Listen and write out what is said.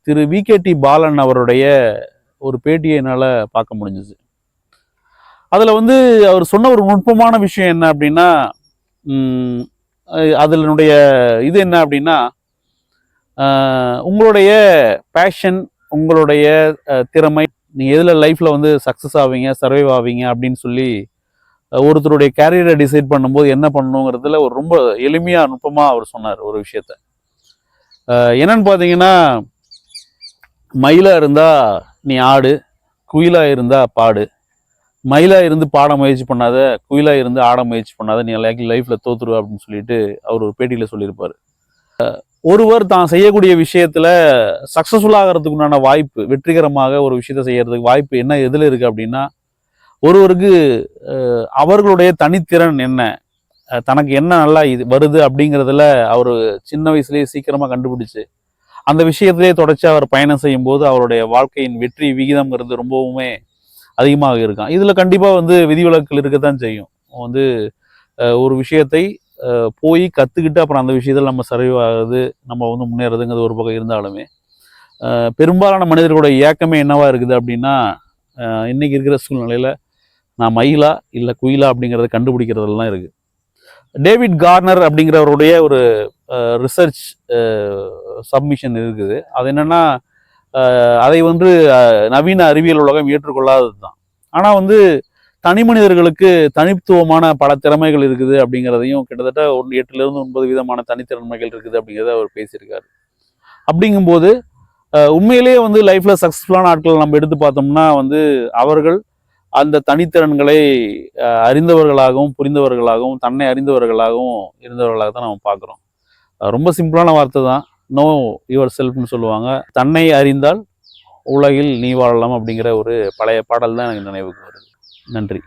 திரு விகேடி பாலன் அவருடைய ஒரு பேட்டியை என்னால் பார்க்க முடிஞ்சுது. அதில் வந்து அவர் சொன்ன ஒரு நுட்பமான விஷயம் என்ன அப்படின்னா, அதனுடைய இது என்ன அப்படின்னா, உங்களுடைய பேஷன், உங்களுடைய திறமை, நீங்கள் எதில் லைஃப்பில் வந்து சக்ஸஸ் ஆவீங்க, சர்வைவ் ஆவீங்க அப்படின்னு சொல்லி ஒருத்தருடைய கேரியரை டிசைட் பண்ணும்போது என்ன பண்ணணுங்கிறதுல ஒரு ரொம்ப எளிமையாக நுட்பமாக அவர் சொன்னார் ஒரு விஷயத்த. என்னன்னு பார்த்தீங்கன்னா, மயிலாக இருந்தால் நீ ஆடு, குயிலாக இருந்தால் பாடு, மயிலாக இருந்து பாட முயற்சி பண்ணாத, குயிலாக இருந்து ஆட முயற்சி பண்ணாத, நீ லைஃப்பில் தோத்துருவ அப்படின்னு சொல்லிட்டு அவர் ஒரு பேட்டியில் சொல்லியிருப்பார். ஒருவர் தான் செய்யக்கூடிய விஷயத்தில் சக்ஸஸ்ஃபுல் ஆகிறதுக்கு உண்டான வாய்ப்பு, வெற்றிகரமாக ஒரு விஷயத்தை செய்யறதுக்கு வாய்ப்பு என்ன எதில் இருக்குது அப்படின்னா, ஒருவருக்கு அவர்களுடைய தனித்திறன் என்ன, தனக்கு என்ன நல்லா இது வருது அப்படிங்கிறதுல அவர் சின்ன வயசுலேயே சீக்கிரமாக கண்டுபிடிச்சு அந்த விஷயத்திலே தொடர்ச்சி அவர் பயணம் செய்யும் போது அவருடைய வாழ்க்கையின் வெற்றி விகிதம்ங்கிறது ரொம்பவுமே அதிகமாக இருக்கான். இதில் கண்டிப்பாக வந்து விதிவிலக்குகள் இருக்கத்தான் செய்யும். வந்து ஒரு விஷயத்தை போய் கற்றுக்கிட்டு அப்புறம் அந்த விஷயத்தில் நம்ம சர்வைவ் ஆகுது, நம்ம வந்து முன்னேறதுங்கிறது ஒரு பக்கம் இருந்தாலுமே, பெரும்பாலான மனிதர்களுடைய இயக்கமே என்னவா இருக்குது அப்படின்னா, இன்னைக்கு இருக்கிற சூழ்நிலையில் நான் மயிலா இல்லை குயிலா அப்படிங்கிறத கண்டுபிடிக்கிறதுல தான் இருக்குது. டேவிட் கார்னர் அப்படிங்கிறவருடைய ஒரு ரிசர்ச் சப்மிஷன் இருக்குது. அது என்னன்னா, அதை வந்து நவீன அறிவியல் உலகம் ஏற்றுக்கொள்ளாதது தான். ஆனால் வந்து தனி மனிதர்களுக்கு தனித்துவமான பல திறமைகள் இருக்குது அப்படிங்கிறதையும், கிட்டத்தட்ட 8லிருந்து 9 விதமான தனித்திறமைகள் இருக்குது அப்படிங்கிறத அவர் பேசியிருக்காரு. அப்படிங்கும்போது உண்மையிலேயே வந்து லைஃப்ல சக்ஸஸ்ஃபுல்லான ஆட்கள் நம்ம எடுத்து பார்த்தோம்னா வந்து அவர்கள் அந்த தனித்திறன்களை அறிந்தவர்களாகவும், புரிந்தவர்களாகவும், தன்னை அறிந்தவர்களாகவும் இருந்தவர்களாக தான் நம்ம பார்க்குறோம். ரொம்ப சிம்பிளான வார்த்தை தான், நோ யுவர் செல்ஃப்னு சொல்லுவாங்க. தன்னை அறிந்தால் உலகில் நீ வாழலாம் அப்படிங்கிற ஒரு பழைய பாடல் தான் எனக்கு நினைவுக்கு வருது. நன்றி.